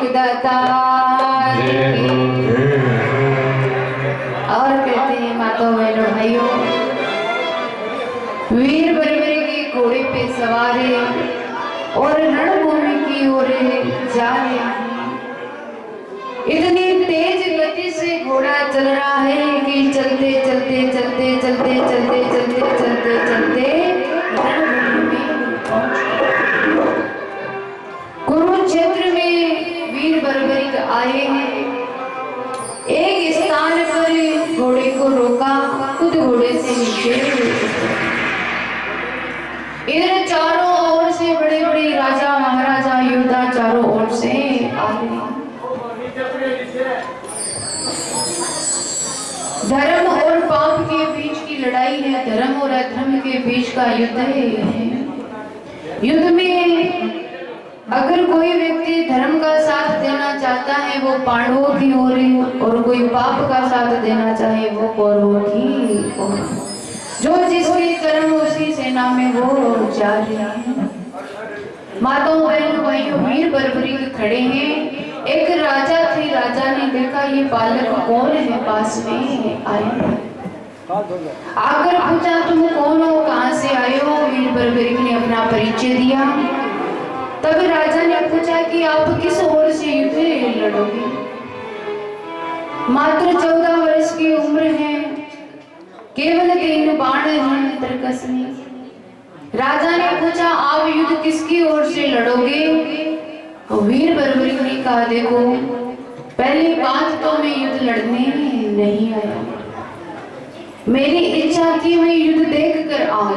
दाता। और कहते हैं माताओं बहनों भाइयों, वीर बरबरी के घोड़े पे सवार है और रणभूमि की ओर जा रहे हैं। इतनी तेज गति से घोड़ा चल रहा है कि चलते चलते चलते चलते चलते चलते चलते चलते कुरुक्षेत्र में वीर बर्बरी आए हैं। एक स्थान पर घोड़े को रोका, खुद घोड़े से नीचे। इधर चारों ओर से बड़े बड़े राजा महाराजा योद्धा चारों ओर से आ रहे हैं। धर्म और पाप के बीच की लड़ाई है, धर्म और अधर्म के बीच का युद्ध है। युद्ध में अगर कोई व्यक्ति धर्म का साथ देना चाहता है वो पांडवों की ओर, और कोई पाप का साथ देना चाहे वो कौरवों की ओर। जो जिसकी कर्म उसी सेना में वो जा रहे हैं। माताओं बहनों भाइयों, वीर बर्बरी खड़े हैं। एक राजा थे, राजा ने देखा ये बालक कौन है, पास में आए। आकर पूछा तुम कौन हो, कहां से आए हो। वीर बर्बरी ने अपना परिचय दिया। तब राजा ने पूछा कि आप किस ओर से युद्ध लड़ोगे। मात्र 14 वर्ष की उम्र है, केवल 3 बाण हैं तरकस में। राजा ने पूछा आप युद्ध किसकी ओर से लड़ोगे। तो वीर बर्बरी ने कहा देखो, पहली बात तो मैं युद्ध लड़ने नहीं आया, मेरी इच्छा थी मैं युद्ध देख कर आऊं।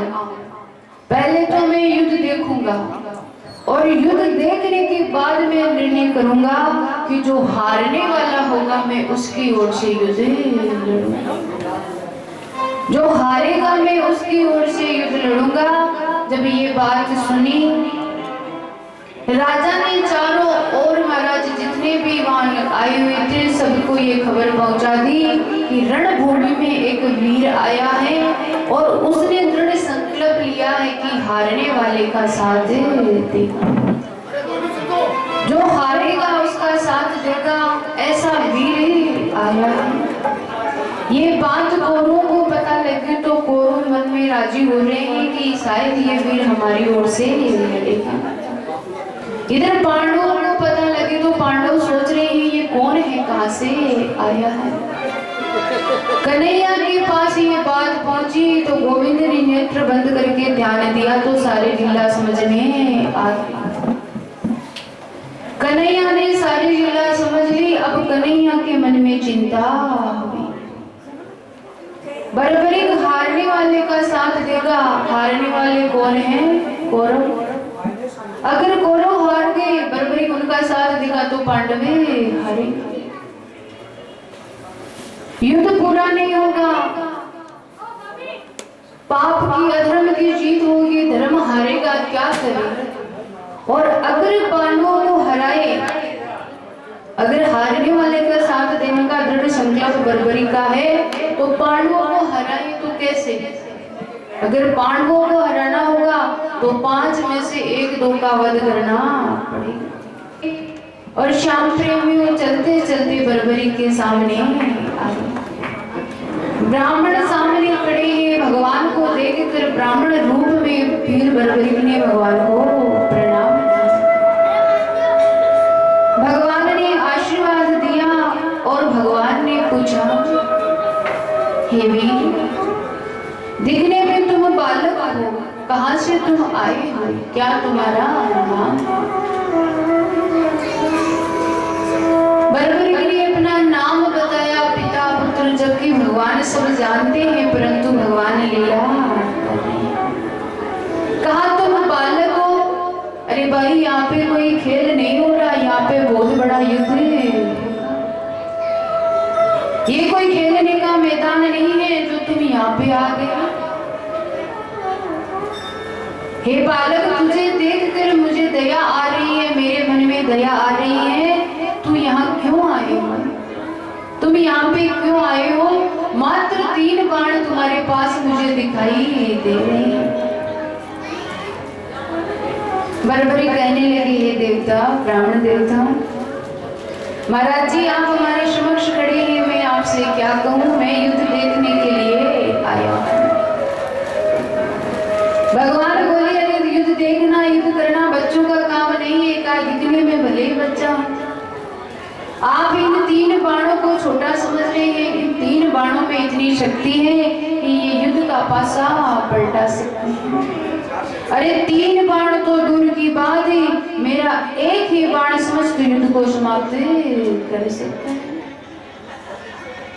पहले तो मैं युद्ध देखूंगा और युद्ध देखने के बाद मैं निर्णय करूंगा कि जो हारने वाला होगा मैं उसकी ओर से युद्ध लड़ूंगा, जो हारेगा मैं उसकी ओर से युद्ध लड़ूंगा। जब ये बात सुनी, राजा ने चारों ओर महाराज जितने भी वहां आए हुए थे सबको ये खबर पहुंचा दी कि रणभूमि में एक वीर आया है और उसने दृढ़ संकल्प लिया है कि हारने वाले का साथ देगा, जो हारेगा उसका साथ देगा, ऐसा वीर आया है। ये बात कौरवों को पता लगी तो कौरव मन में राजी हो रहे हैं कि शायद ये वीर हमारी ओर से लड़ेगा। इधर पांडवों को पता लगे तो पांडव सोच रहे हैं ये कौन है, कहां से आया है। कन्हैया के पास ये बात पहुंची तो गोविंद ने नेत्र बंद करके ध्यान दिया तो सारे लीला समझ में आ गई। कन्हैया ने सारी लीला समझ ली। अब कन्हैया के मन में चिंता हुई। बर्बरी हारने वाले का साथ देगा। हारने वाले कौन है? कौरव। अगर कौरव हार गए, बर्बरी उनका साथ देगा तो पांडव हारेंगे, युद्ध पूरा नहीं होगा, पाप की अधर्म की जीत होगी, धर्म हारेगा, क्या करे। और अगर पांडवों को हराए, अगर हारने वाले का साथ देने का दृढ़ संकल्प बर्बरी का है तो पांडवों को हराए तो कैसे। अगर पांडवों को हराना होगा तो 5 में से 1-2 का वध करना पड़ेगा। और श्याम प्रेमी वो चलते चलते बर्बरी के सामने आए। ब्राह्मण सामने खड़े हैं। भगवान को देखकर ब्राह्मण रूप में वीर बर्बरी ने भगवान को प्रणाम किया। भगवान ने आशीर्वाद दिया और भगवान ने पूछा, हे वीर, दिखने में तुम बालक हो, कहां से तुम आए हो, क्या तुम्हारा नाम? बर्बरी ने अपना नाम बताया, पिता पुत्र, जबकि भगवान सब जानते हैं परंतु भगवान लीला कहा तुम बालक हो। अरे भाई, यहाँ पे कोई खेल नहीं हो रहा, यहाँ पे बहुत बड़ा युद्ध है। ये कोई खेलने का मैदान नहीं है जो तुम यहाँ पे आ गए। हे बालक, तुझे देखकर मुझे दया आ रही है, मेरे मन में दया आ रही है। तू यहाँ क्यों आए हो? तुम यहाँ पे क्यों आए हो? मात्र 3 बाण तुम्हारे पास मुझे दिखाई दे रहे हैं। बर्बरी कहने लगी, हे देवता, ब्राह्मण देवता, महाराज जी आप हमारे समक्ष खड़े हैं, मैं आपसे क्या कहूँ, मैं युद्ध देखने के लिए आया हूँ। भगवान बोले अरे युद्ध देखना, युद्ध करना बच्चों का काम नहीं है, का दिखने में भले ही बच्चा। आप इन 3 बाणों को छोटा समझ रहे हैं, इन 3 बाणों में इतनी शक्ति है कि ये युद्ध का पासा पलटा सकते हैं। अरे 3 बाण तो दूर की बात है, मेरा एक ही बाण समस्त युद्ध को समाप्त कर सकता है।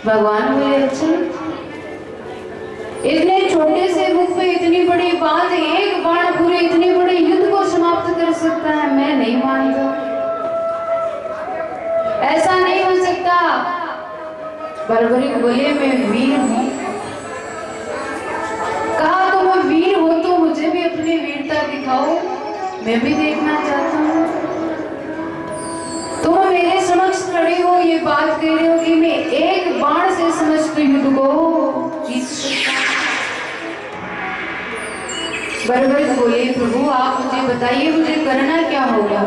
भगवान बोले अच्छा, इतने छोटे से मुख पे इतनी बड़ी बात है, एक बाण पूरे इतने बड़े युद्ध को समाप्त कर सकता है, मैं नहीं मानता, ऐसा नहीं हो सकता। बर्बरीक बोले मैं वीर हूं। कहा तुम वीर हो तो मुझे भी अपनी वीरता दिखाओ, मैं भी देखना चाहता हूं। तुम मेरे समक्ष खड़े हो, ये बात कह रहे हो कि मैं एक बाण से समस्त युद्ध को जीत सकता हूं। बर्बरीक बोले प्रभु आप मुझे बताइए मुझे करना क्या होगा।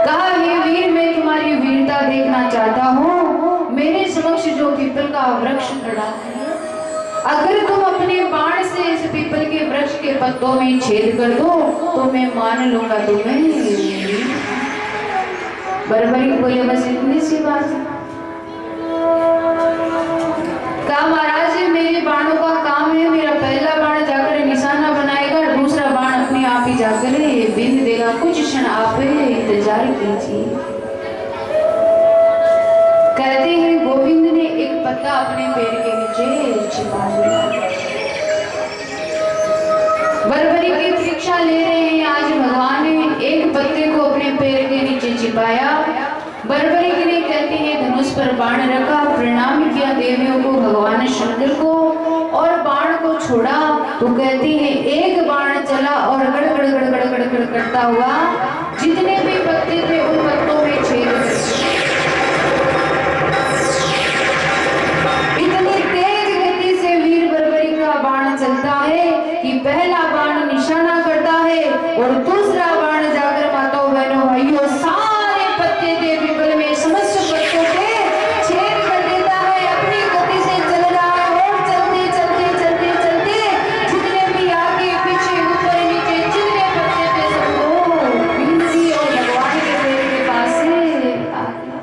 कहा हे वीर मैं तुम्हारी वीरता देखना चाहता हूँ। मेरे समक्ष जो पीपल का वृक्ष खड़ा है, अगर तुम अपने बाण से इस पीपल के वृक्ष के पत्तों में छेद कर दो तो मैं मान लूंगा तुम्हें। बर्बरीक बोले बस इतनी सी बात है। कहा महाराज मेरे बाणों का काम है, मेरा पहला बाण जाकर निशाना बनाएगा, दूसरा बाण अपने आप ही जाकर बिंद देगा, कुछ क्षण आप इंतजार कीजिए। कहते हैं गोविंद ने एक पत्ता अपने पैर के नीचे छिपा लिया। बर्बरीक की परीक्षा ले रहे हैं, आज भगवान ने एक पत्ते को अपने पैर के नीचे छिपाया। बर्बरीक ने कहते हैं धनुष पर बाण रखा, प्रणाम किया देवियों को, भगवान शंकर को, और बाण को छोड़ा तो कहती है एक बाण चला और गड़गड़ गड़गड़ गड़गड़ करता हुआ जितने भी पत्ते थे उन पत्तों में छेद कर। इतनी तेज गति से वीर बर्बरीक का बाण चलता है कि पहला बाण निशाना करता है और दूसरा बाण जाकर माताओं बहनों भाइयों सारे पत्ते थे पीपल में समस्त पत्तों के छेद कर देता है। अपनी गति से चल रहा है, चलते चलते चलते चलते जितने भी आगे पीछे ऊपर नीचे जितने पत्ते थे सबको बीन दिए और भगवान के पैर के पास से आ गया।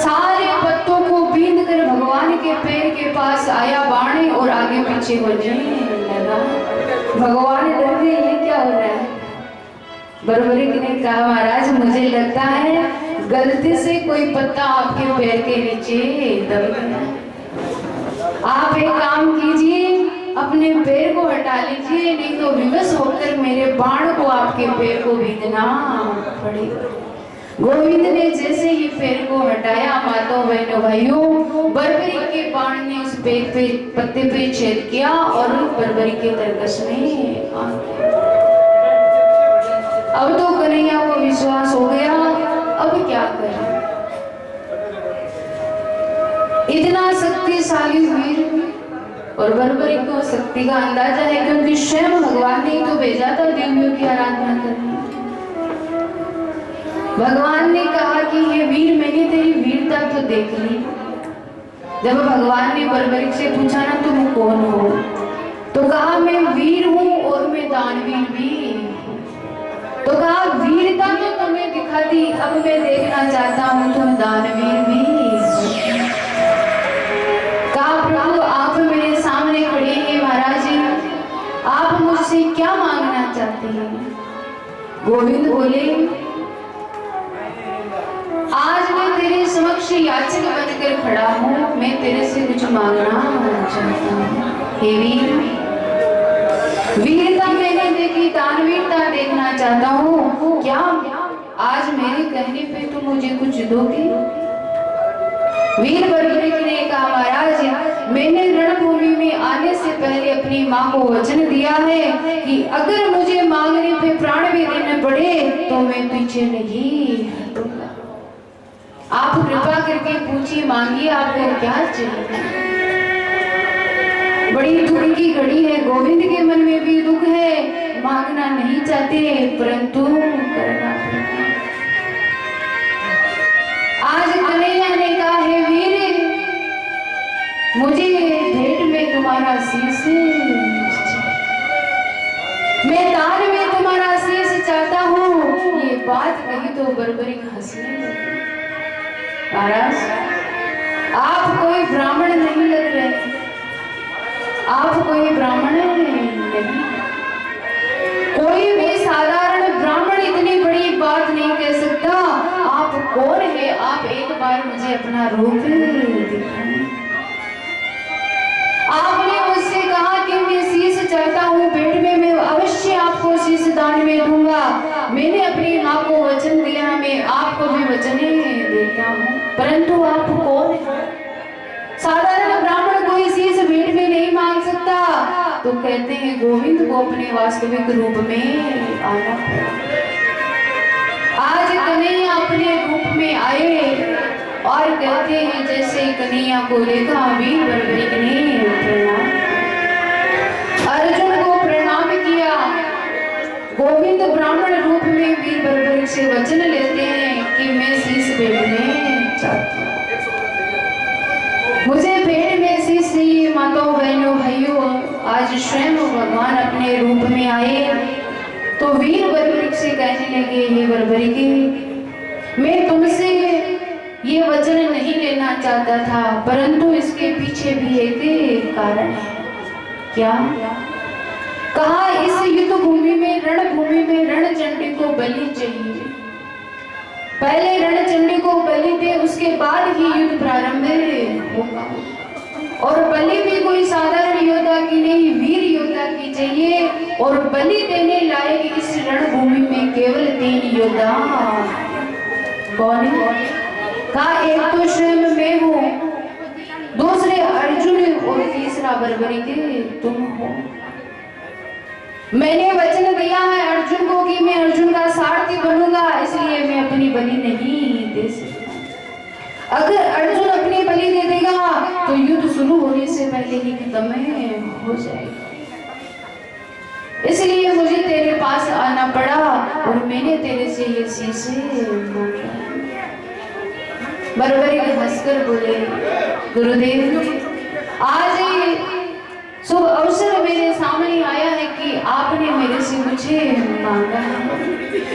सारे पत्तों को बीन कर भगवान के पैर के पास आया बाण और आगे पीछे हो लगा। भगवान डर गए ये क्या हो रहा है। बर्बरीक ने कहा महाराज मुझे लगता है गलती से कोई पत्ता आपके पैर के नीचे दब गया। आप एक काम कीजिए अपने पैर को हटा लीजिए, नहीं तो विवश होकर मेरे बाण को आपके पैर को बीतना पड़ेगा। गोविंद ने जैसे ही पैर को हटाया माताओं बहनों भाइयों बर्बरीक के बाण ने उस पैर पे पत्ते पे छेद किया और बर्बरीक के तरकश में आ गया। अब तो कन्हैया को विश्वास हो गया, अब क्या करें। इतना शक्तिशाली वीर और बर्बरीक को शक्ति का अंदाजा है क्योंकि स्वयं भगवान ने तो भेजा था देवियों की आराधना करने। भगवान ने कहा कि ये वीर मैंने तेरी वीरता तो देख ली। जब भगवान ने बर्बरीक से पूछा ना तुम कौन हो, तो कहा मैं वीर हूँ और मैं दानवीर भी। तो कहा वीरता तो तुमने दिखा दी, अब मैं देखना चाहता हूँ तुम दानवीर भी। कहा प्रभु आप मेरे सामने खड़े हैं महाराज, आप मुझसे क्या मांगना चाहते हैं। गोविंद बोले आज मैं तेरे समक्ष याचक बनकर खड़ा हूँ, मैं तेरे से कुछ मांगना चाहता हूँ। हे वीर, वीरता मैंने देखी, दानवीरता देखना चाहता हूँ, क्या आज मेरे कहने पे तुम मुझे कुछ दोगे। वीर बर्बरीक ने कहा महाराज मैंने रणभूमि में आने से पहले अपनी माँ को वचन दिया है कि अगर मुझे मांगने पे प्राण भी देने पड़े तो मैं पीछे नहीं हटूंगा। आप कृपा करके पूछिए, मांगिए, आपको क्या चाहिए। बड़ी दुख की घड़ी है, गोविंद के मन में भी दुख है, मांगना नहीं चाहते परंतु करना पड़ता। तो बर्बरी हंसने लगी। महाराज, आप कोई ब्राह्मण नहीं लग रहे, आप कोई ब्राह्मण नहीं, कोई भी साधारण ब्राह्मण इतनी बड़ी बात नहीं कह सकता। आप कौन है? आप एक बार मुझे अपना रूप दिखाएं। आपने मुझसे कहा कि मैं शीश चाहता हूँ पेट में, मैं अवश्य आपको शीश दान में दूंगा। मैंने अपनी माँ को वचन दिया, मैं आपको भी वचन देता हूँ, परंतु आप कौन है? साधारण ब्राह्मण कोई शीश भेंट में नहीं मांग सकता। तो कहते हैं गोविंद को अपने वास्तविक रूप में आना पड़ा। आज कन्हैया अपने रूप में आए और कहते हैं जैसे कन्हैया को देखा वीर बर्बरिक ने प्रणाम, अर्जुन को प्रणाम किया। गोविंद ब्राह्मण रूप में वीर बर्बरिक से वचन लेते हैं कि मैं शीश भेंटने चाहता हूँ, मुझे भेंट में शीश चाहिए। माताओं बहनों भाइयों, आज स्वयं भगवान अपने रूप में आए तो वीर बर्बरिक से कहने लगे, हे बर्बरिक, मैं तुमसे ये वचन नहीं लेना चाहता था, परंतु इसके पीछे भी एक कारण है। क्या? कहा इस युद्ध भूमि में, रणभूमि में रणचंडी को बलि चाहिए। पहले रणचंडी को बलि दे, उसके बाद ही युद्ध प्रारंभ होगा। और बलि भी कोई साधारण योद्धा की नहीं, वीर योद्धा की चाहिए। और बलि देने लायक इस रणभूमि में केवल 3 योद्धा। कौन है? कहा एक तो स्वयं मैं हूँ, दूसरे अर्जुन और तीसरा बर्बरिक तुम हो। मैंने वचन दिया है अर्जुन को कि मैं अर्जुन का सारथी बनूंगा, इसलिए मैं अपनी बलि नहीं दे सकता। अगर अर्जुन अपनी बलि दे देगा तो युद्ध शुरू होने से पहले ही खत्म हो जाएगा। इसलिए मुझे तेरे पास आना पड़ा और मैंने तेरे से ये शीश मांगा। बर्बरिक हंसकर बोले, गुरुदेव, आज शुभ अवसर मेरे सामने आया है कि आपने मेरे से मुझे मांगा है।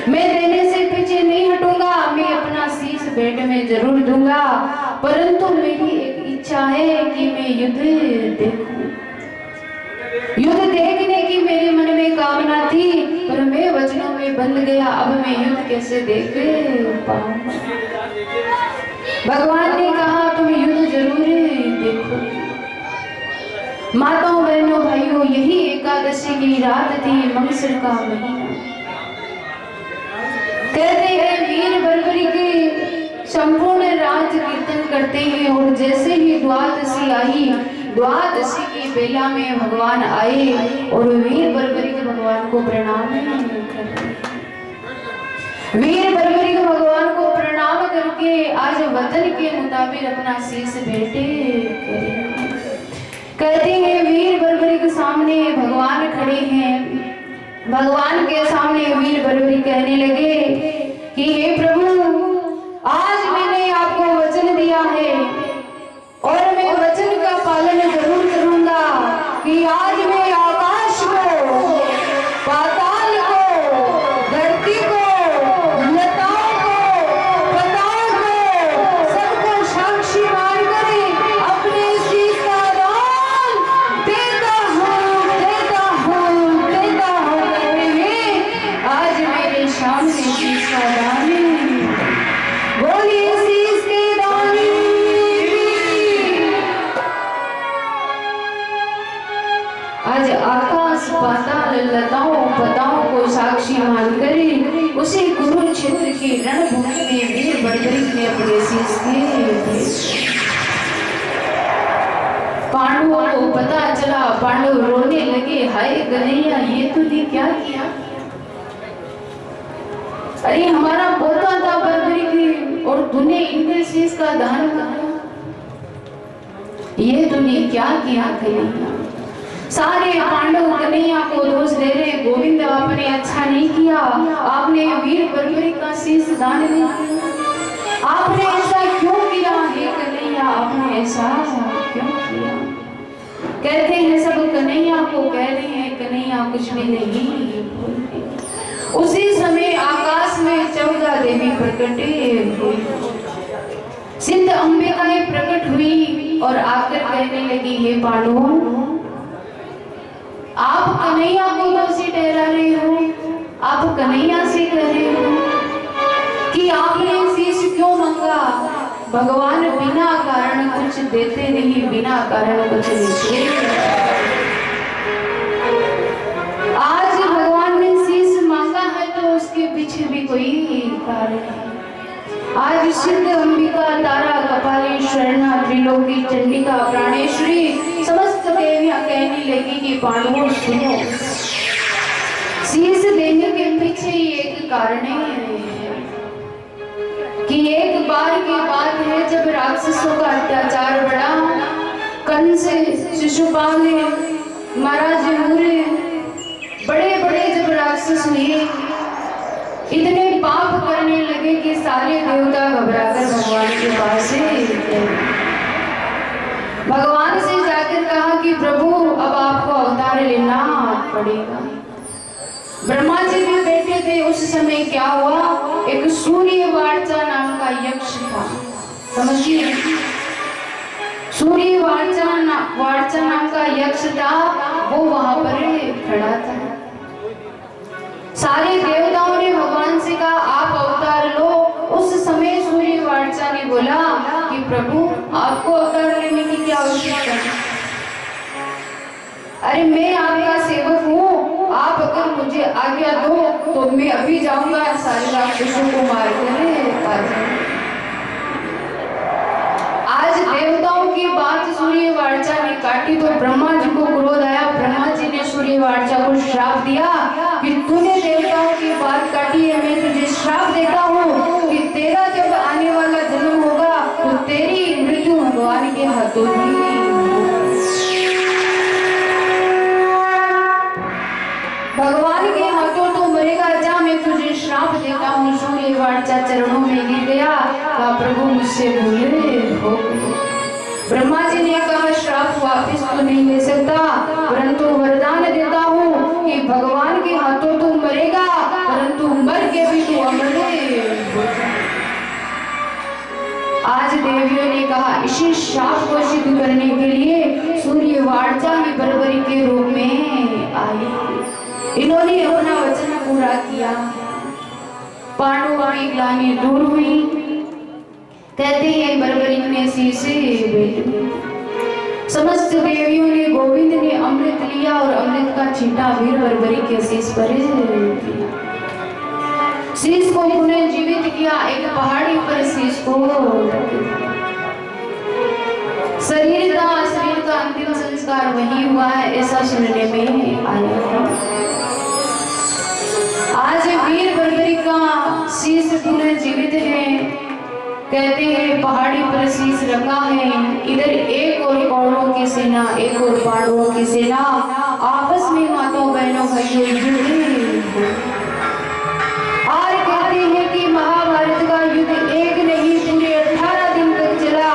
मैं देने से पीछे नहीं हटूंगा, मैं अपना शीश भेंट में जरूर दूंगा, परंतु मेरी एक इच्छा है कि मैं युद्ध देखूं। युद्ध देखने की मेरे मन में कामना थी, पर मैं वचनों में बंध गया। अब मैं युद्ध कैसे देख पाऊंगा? भगवान ने कहा तुम युद्ध जरूर देखो। माताओं बहनों भाइयों, यही एकादशी की रात थी, मंगसर का महीना। कहते हैं वीर बर्बरिक संपूर्ण रात कीर्तन करते हैं और जैसे ही द्वादशी आई, द्वादशी की बेला में भगवान आए और वीर बर्बरिक भगवान को प्रणाम करते। वीर बर्बरिक भगवान को प्रणाम करके आज वचन के मुताबिक अपना शीश भेंटे करें। कहते हैं वीर बर्बरिक सामने भगवान खड़े हैं। भगवान के सामने वीर बर्बरिक कहने लगे कि हे प्रभु, आज मैंने आपको वचन दिया है और मैं वचन का पालन जरूर करूंगा कि आज मैं आकाश को, पाताल को, धरती को, लताओं को, पताओं को, सबको साक्षी मानकर अपने शीश का दान देता हूँ, देता हूँ, देता हूँ कहते हुए आज मेरे सामने शीश का दान बोलिए शीश के दानी। आज आकाश पाताल लताओं पताओं को साक्षी मानकर उसी कुरुक्षेत्र की रणभूमि में वीर बर्बरिक ने अपने शीश के पांडवों को पता चला। पांडव रोने लगे, हाय कन्हैया, ये तूने क्या किया? अरे हमारा पोता था बर्बरिक और तूने इनके शीश का दान किया, ये तूने क्या किया कन्हैया? सारे पांडव कन्हैया को दोष दे रहे, गोविंद आपने अच्छा नहीं किया, आपने वीर बर्बरिक का शीश दान नहीं किया, आपने ऐसा क्यों किया? हे कन्हैया, आपने ऐसा क्यों किया? कहते हैं सब कन्हैया को कह रहे हैं, कन्हैया कुछ भी नहीं बोलते। उसी समय आकाश में 14 देवी प्रकट हुई। सिद्ध अंबिकाएं प्रकट हुई और आकर कहने लगी, हे पांडवों, आप कन्हैया को दोषी ठहरा रहे हो, आप कन्हैया से कह रहे हो कि आपने शीश क्यों मांगा? भगवान बिना कारण कुछ देते नहीं, बिना कारण कुछ लेते। आज भगवान ने शीश मांगा है तो उसके पीछे भी कोई कारण है। आज सिद्ध अंबिका, तारा, कपाली, शरणा, त्रिलोकी, चंडिका, प्राणेश्वरी समस्त देवियां कहने लगी कि पांडवों सुनो, शीश देने के पीछे एक कारण है कि एक बार की बात है जब राक्षसों का अत्याचार बढ़ा, कंस, शिशुपाल, महाराज मूर्य, बड़े बड़े जब राक्षस हुए, इतने पाप करने लगे कि सारे देवता घबराकर भगवान के पास गए। भगवान से जाकर कहा कि प्रभु अब आपको अवतार लेना पड़ेगा। ब्रह्मा जी भी बैठे थे। उस समय क्या हुआ, एक सूर्यवार्चा नाम का यक्ष था, समझिए, सूर्यवार्चा नाम का यक्ष था, वो वहां पर खड़ा था। सारे देवताओं ने भगवान से कहा आप अवतार लो। उस समय सूर्यवार्चा ने बोला कि प्रभु आपको अवतार लेने की क्या आवश्यकता है? अरे मैं आपका सेवक हूँ, आप अगर मुझे आज्ञा दो तो मैं अभी जाऊंगा सारे राक्षसों को मार कर। आज देवताओं की बात सूर्यवार्चा ने काटी तो ब्रह्मा जी को क्रोध आया। ब्रह्मा जी ने सूर्यवार्चा को श्राप दिया कि तूने देवताओं की बात काटी है, मैं तुझे श्राप देता हूँ कि तेरा जब आने वाला जन्म होगा तो तेरी मृत्यु भगवान के हाथों ही। भगवान के हाथों तो मरेगा, जा मैं तुझे श्राप देता हूँ। सूर्यवार्चा चरणों में गिर गया, कहा प्रभु मुझसे भूले हो गए। ब्रह्मा जी ने कहा श्राप वापस तो नहीं ले सकता, परंतु वरदान देता हूँ कि भगवान के हाथों तू मरेगा, परंतु मर के भी तू अमर हो। आज देवियों ने कहा इसी श्राप को सिद्ध करने के लिए सूर्यवार्चा ही बर्बरी के रूप में आई। इन्होंने अपना वचन पूरा किया। पांडवों की ग्लानि दूर हुई। कहते हैं बर्बरी ने शीश भेंट। समस्त देवियों ने, गोविंद ने अमृत लिया और अमृत का छींटा वीर बर्बरी के शीश पर किया। शीश को पुनः जीवित किया, एक पहाड़ी पर शीश को शरीर का अंतिम संस्कार वही हुआ है, ऐसा सुनने में आया। आज वीर बर्बरी का शीश पुनः जीवित है। कहते हैं पहाड़ी पर शीश रखा है। इधर एक और कौरवों की सेना, एक और पांडवों की सेना आपस में माताओं बहनों भाइयों और कहते हैं कि महाभारत का युद्ध एक नहीं पूरे 18 दिन तक चला।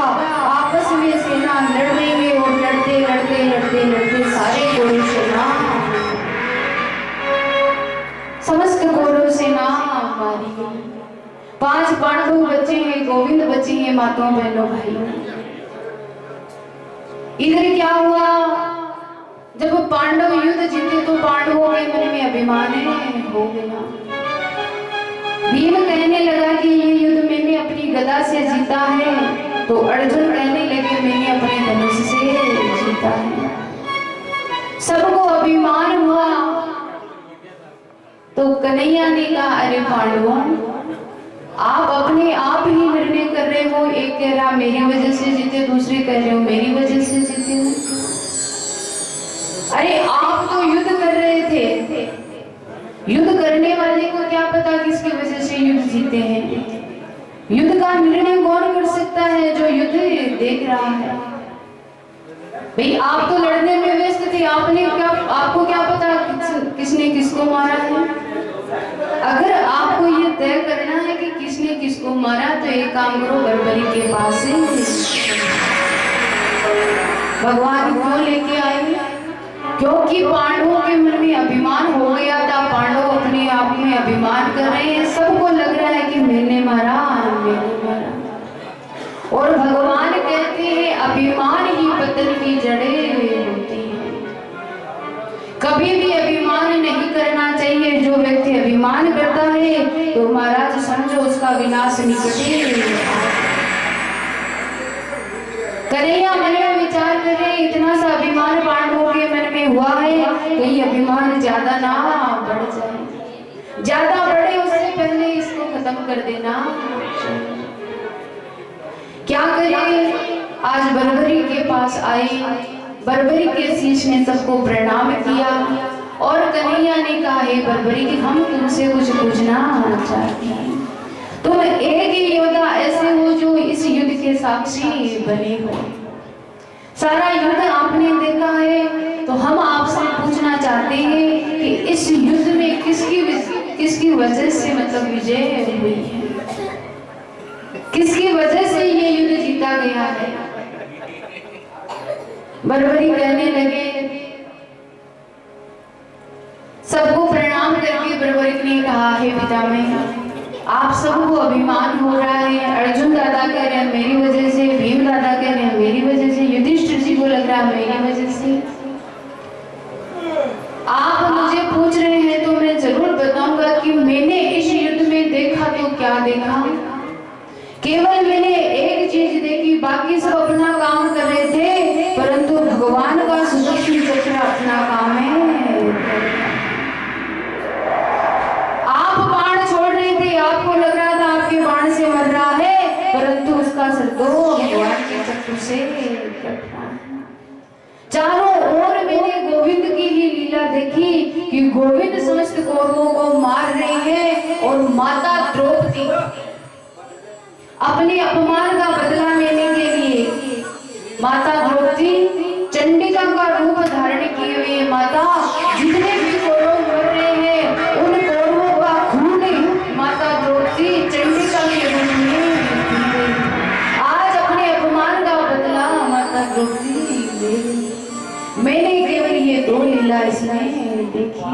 आपस में सेना लड़ रही है और लड़ते लड़ते लड़ते लड़ते सारे कौरव सेना, समस्त कौरव सेना मारी गई। 5 पांडव बचे हैं, गोविंद बचे हैं, माताओं बहनों भाइयों। इधर क्या हुआ, जब पांडव युद्ध जीते तो पांडवों के मन में अभिमान हो गया। भीम कहने लगा कि ये युद्ध मैंने अपनी गदा से जीता है, तो अर्जुन कहने लगे मैंने अपने धनुष से जीता है। सबको अभिमान हुआ। तो कन्हैया ने कहा अरे पांडवों, आप अपने आप ही निर्णय कर रहे हो। एक कह रहा मेरी वजह से जीते, दूसरे कह रहे हो मेरी वजह से जीते। अरे आप तो युद्ध कर रहे थे, युद्ध करने वाले को क्या पता किसकी वजह से युद्ध जीते हैं। युद्ध का निर्णय कौन कर सकता है, जो युद्ध देख रहा है। भाई आप तो लड़ने में व्यस्त थे, आपको क्या पता किसने किसको मारा है। अगर आपको ये तय करना है कि किसने किसको मारा तो एक काम करो, बर्बरी के पास से भगवान क्यों लेके आए, क्योंकि पांडवों के मन में अभिमान हो गया था। पांडव अपने आप में अभिमान कर रहे हैं, सबको लग रहा है कि मैंने मारा तो महाराज समझो उसका विनाश निकटे। कन्हैया मन में विचार कर रहे, इतना सा अभिमान पांडवों के मन में हुआ है, कहीं अभिमान ज्यादा ना बढ़ जाए, ज्यादा बढ़े उससे पहले इसको खत्म कर देना। क्या करें, आज बर्बरी के पास आए, बर्बरी के शीश ने सबको प्रणाम किया और कन्हैया ने कहा, हे बर्बरी कि हम तुमसे कुछ पूछना चाहते हैं। तुम एक ही योद्धा ऐसे हो जो इस युद्ध के साक्षी बने हो, सारा युद्ध आपने देखा है, तो हम आपसे पूछना चाहते हैं कि इस युद्ध में किसकी वजह से मतलब विजय हुई है, किसकी वजह से ये युद्ध जीता गया है। बर्बरी कहने लगे, सबको प्रणाम करके बर्बरी ने कहा, हे पितामह आप सबको अभिमान हो रहा है, अर्जुन दादा कह रहे हैं मेरी वजह से, भीम दादा कह रहे हैं मेरी वजह से, युधिष्ठिर जी को लग रहा है मेरी वजह से। आप मुझे पूछ रहे हैं तो मैं जरूर बताऊंगा कि मैंने इस युद्ध में देखा तो क्या देखा। केवल मैंने एक चीज देखी, बाकी सब अपना काम कर रहे थे, परंतु भगवान का सुदर्शन चक्र अपना काम है। आप बाण छोड़ रहे थे, आपको लग रहा था आपके बाण से मर रहा है, परंतु उसका सर तो भगवान के चक्र से कट रहा है। चारों ओर मैंने गोविंद की ही लीला देखी कि गोविंद समस्त कौरवों को मार रहे हैं और माता द्रौपदी अपने अपमान का बदला लेने के लिए, माता द्रौपदी चंडिका का रूप धारण किए हुए माता, जितने भी कौरव मर रहे हैं उन कौरवों का खून माता द्रौपदी चंडिका के रूप में आज अपने अपमान का बदला माता द्रौपदी ले रही। मैंने केवल ये दो लीला इसमें देखी।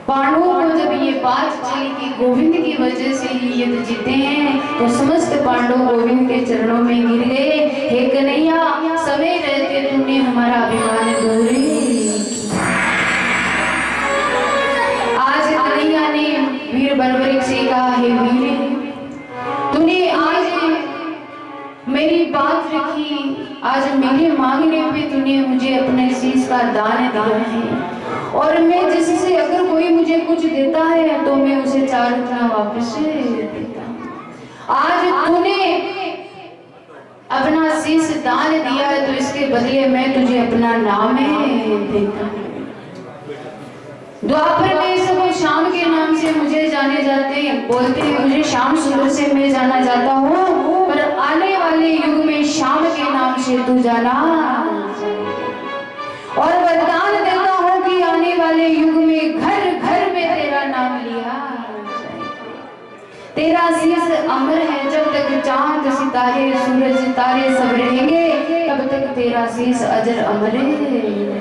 पांडवों को जब ये बात चली कि गोविंद की वजह से ही युद्ध जीते हैं, तो समस्त पांडव गोविंद के चरणों में गिर गए, हे कन्हैया समय रहते तुमने हमारा अभिमान दूर किया। आज कन्हैया ने वीर बर्बरी से कहा, हे वीर तूने आज मेरी बात रखी, आज मेरे मांगने पे तूने मुझे अपने शीश का दान दिया है, और मैं जिससे अगर कोई मुझे कुछ देता है तो मैं उसे 4 गुना वापस देता हूं। आज तूने अपना शीश दान दिया है तो इसके बदले मैं तुझे अपना नाम देता हूं। द्वापर में सब श्याम के नाम से मुझे जाने जाते बोलते हैं, मुझे श्याम सुंदर से मैं जाना जाता हूँ, पर आने वाले युग में श्याम के नाम से तू जाना, और वरदान देता हूँ कि आने वाले युग में घर घर में तेरा नाम लिया, तेरा शीश अमर है। जब तक चांद सितारे सूरज तारे सब रहेंगे तब तक तेरा शीश अजर अमर है।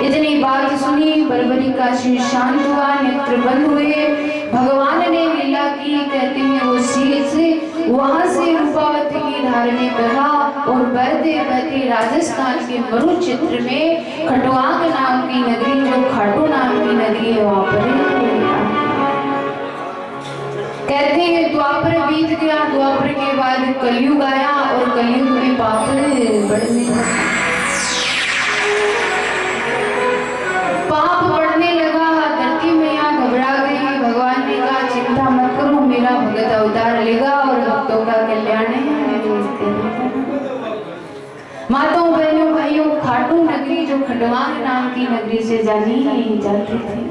इतनी बात सुनी, बर्बरी का शीश शांत हुआ, नेत्र बंद हुए, भगवान ने लीला की। कहते हैं वो शीश वहां से रूपावती की धार में बहा और बहते बहते राजस्थान के मरुक्षेत्र में खटवांग नाम की नगरी, जो खाटू नाम की नगरी है, वहां पर कहते हैं द्वापर बीत गया। द्वापर के बाद कलयुग आया और कलयुग में पाप बढ़ने लगा, पाप बढ़ने लगा। धरती मैया घबरा गई। भगवान ने कहा चिंता मत करो, मेरा भगत अवतार लेगा और भक्तों का कल्याण है। माताओं बहनों भाइयों, खाटू नगरी जो खटवांग नाम की नगरी से जानी जाती थी,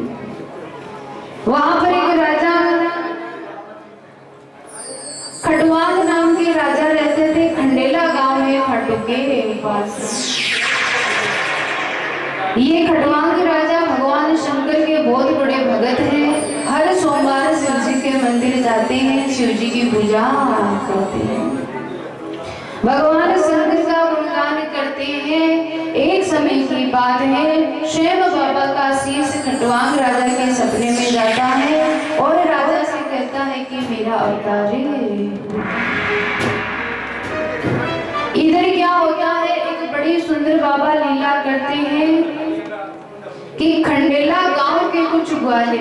वहां पर एक राजा, खटवांग नाम के राजा रहते थे। खंडेला गांव है खाटू के पास। ये खटवांग राजा भगवान शंकर के बहुत बड़े भगत हैं। हर सोमवार शिव जी के मंदिर जाते हैं, शिव जी की पूजा करते हैं, भगवान शंकर का गुणगान करते हैं। एक समय की बात है, स्वयं बाबा का शीश खटवांग राजा के सपने में जाता है और राजा से कहता है कि मेरा अवतार इधर क्या होता है। एक बड़ी सुंदर बाबा लीला करते हैं। कि खंडेला गांव के कुछ ग्वाले,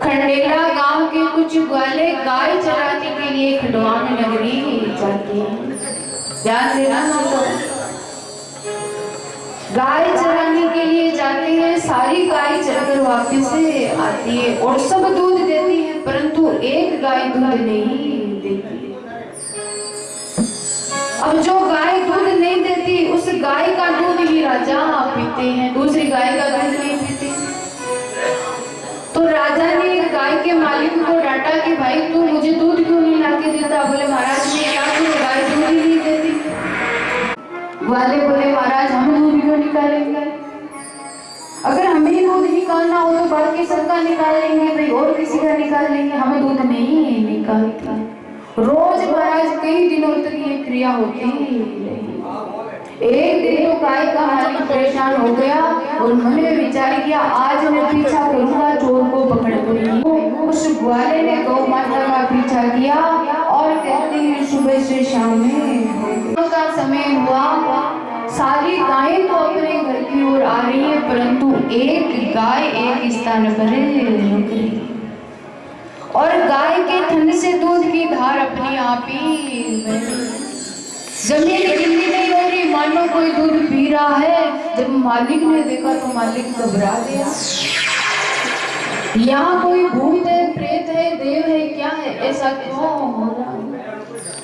खंडेला गांव के कुछ ग्वाले गाय चराने के लिए खंडवान नगरी जाते हैं। ध्यान देना तो गाय चराने के लिए जाते हैं, सारी गाय चरकर वापस आती है और सब दूध देती है, परंतु एक गाय दूध नहीं देती। अब जो गाय दूध नहीं देती उस गाय का दूध ही राजा पीते हैं, दूसरी गाय का दूध नहीं पीते। तो राजा ने गाय के मालिक को डांटा कि भाई तू मुझे दूध क्यों नहीं लाके देता। बोले महाराज ने क्या करूं, गाय दूध ही नहीं देती। ग्वाले बोले महाराज हम दूध क्यों निकालेंगे, अगर हमें दूध निकालना हो तो बाकी सबका निकाल लेंगे भाई, और किसी का निकाल लेंगे, हमें दूध नहीं निकालता। रोज महाराज कई दिनों तक ये क्रिया होती रही। एक दिन तो गाय का मालिक परेशान हो गया और मन में विचार किया आज मैं पीछा करूंगा चोर को पकड़। उस ग्वाले ने गौ माता का पीछा किया और कहते हैं सुबह से शाम में का समय हुआ, सारी गायें तो अपने घर की ओर आ रही है, परंतु एक गाय एक स्थान पर रुक रही और गाय के ठंड से दूध की धार अपने आप ही जमीन गिल्ली नहीं हो रही, मानो कोई दूध पी रहा है। जब मालिक ने देखा तो मालिक घबरा गया, यहाँ कोई भूत है, प्रेत है, देव है, क्या है, ऐसा क्यों हो रहा है।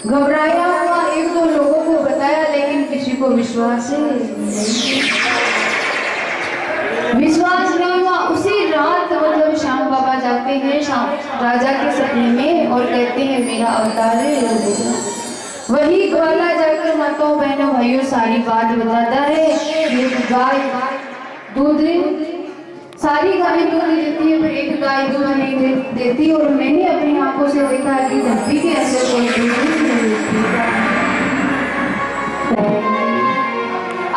घबराया हुआ एक दो लोगों को बताया, लेकिन किसी को विश्वास नहीं हुआ। उसी रात मतलब श्याम बाबा जाते हैं राजा के सपने में और कहते हैं मेरा अवतार है। वही ग्वाला जाकर माताओं बहनों भाइयों सारी बात बताता है। एक गाय दूध, सारी गाय दूध देती है पर एक गाय दूध नहीं देती और मैंने अपनी आंखों से देखा कि धरती के अंदर कोई दूध नहीं देती।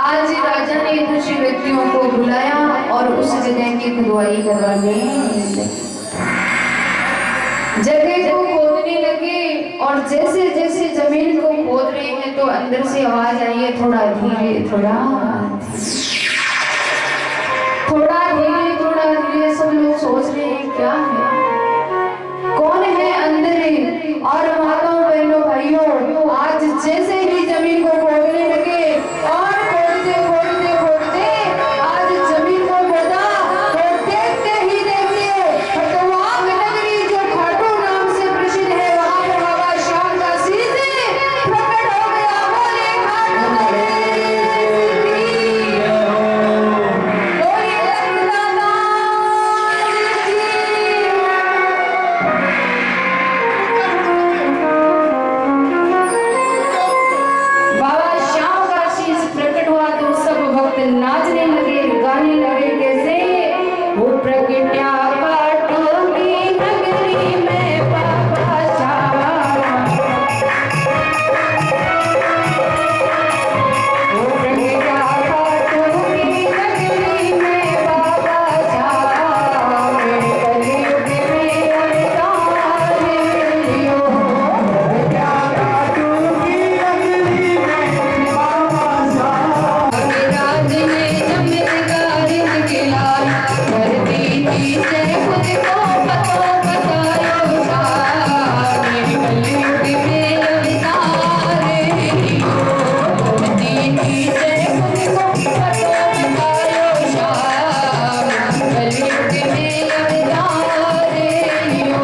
आज राजा ने कुछ व्यक्तियों को बुलाया और उस जगह की खुदाई करवाने जगह को खोदने लगे और जैसे जैसे जमीन को खोद रहे हैं तो अंदर से आवाज आई है थोड़ा धीरे थोड़ा धीरे। सब लोग सोच रहे हैं क्या है, कौन है अंदर है। और माताओं बहनों भाइयों आज जैसे ही जमीन को खोदने लगे और खोदते आज जमीन को खोदा और देखते ही देखते खटवांग नगरी जो खाटू नाम से प्रसिद्ध है वहां पर बाबा श्याम का सीधे प्रकट हो गया। बोले खाटू नाचने लगे, गाने लगे, कैसे वो प्रगट्या खाटू की नगरी में बाबा श्याम, वो प्रगट्या खाटू की नगरी में बाबा श्याम, कलयुग में अवतार लियो। प्रगट्या खाटू की नगरी में बाबा श्याम, राज ने चमत्कार दिखलाया, धरती से खुद को बतायो सार, कलयुग में अवतार लियो। धरती से खुद को बतायो सार, कलयुग में अवतार लियो।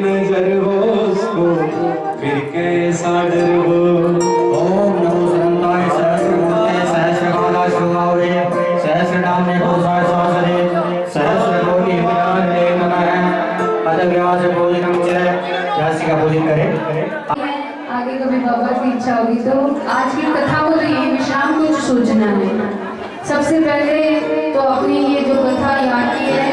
नजर हो उसको फिर कैसा डर हो। ओम नमो सरंताय सहस्रमूर्ते सहस्रकाला शुभावे सहस्रनामे घोषाय सहस्रे सहस्रकोटि विद्यालये नमः। अदव्यास भोजनम च राशि का भोजन करें। आगे कभी बाबा की इच्छा होगी तो आज की कथा को तो ये विश्राम कुछ सोचना है। सबसे पहले तो अपनी ये जो कथा यहाँ की है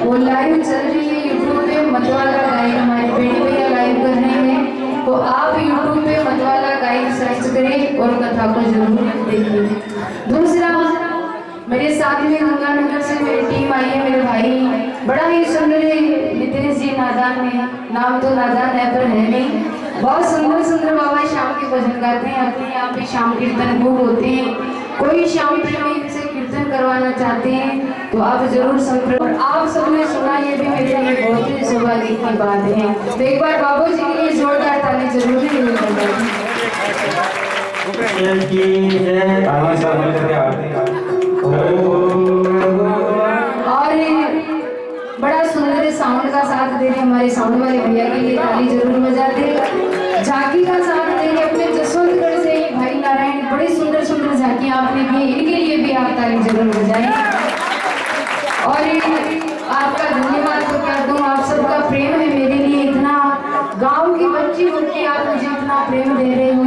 वो लाइव चल रही है यूट्यूब पे। मतवाला गाइड हमारे बेटे भैया लाइव कर रहे हैं, तो आप यूट्यूब पे मतवाला गाइड सर्च करें और कथा को जरूर देखिए। दूसरा, मेरे साथ में गंगानगर से मेरी टीम आई है, मेरे भाई बड़ा ही सुंदर नितेश जी नादान में, नाम तो नादान है पर है नहीं, बहुत सुंदर सुंदर बाबा शाम के भजन गाते हैं। अपने यहाँ पे शाम कीर्तन खूब होते हैं। कोई शाम प्रेमी इनसे कीर्तन करवाना चाहते हैं तो आप जरूर संपर्क। और आप सबने सुना, ये भी मेरे लिए बहुत ही सौभाग्य की बात है। तो एक बार बाबू जी के लिए जोरदार ताली जरूर और बड़ा सुंदर साउंड का साथ दे रहे हमारे साउंड वाले भैया के लिए ताली जरूर बजाते। झांकी का साथ दे रहे अपने जसवंतगढ़ से भाई नारायण, बड़ी सुंदर सुंदर झांकियां आपने की, इनके लिए भी आप ताली जरूर बजाएं। और आपका धन्यवाद तो क्या दूं, आप सबका प्रेम है मेरे लिए इतना। गांव की बच्ची बच्ची आप मुझे इतना प्रेम दे रहे हो,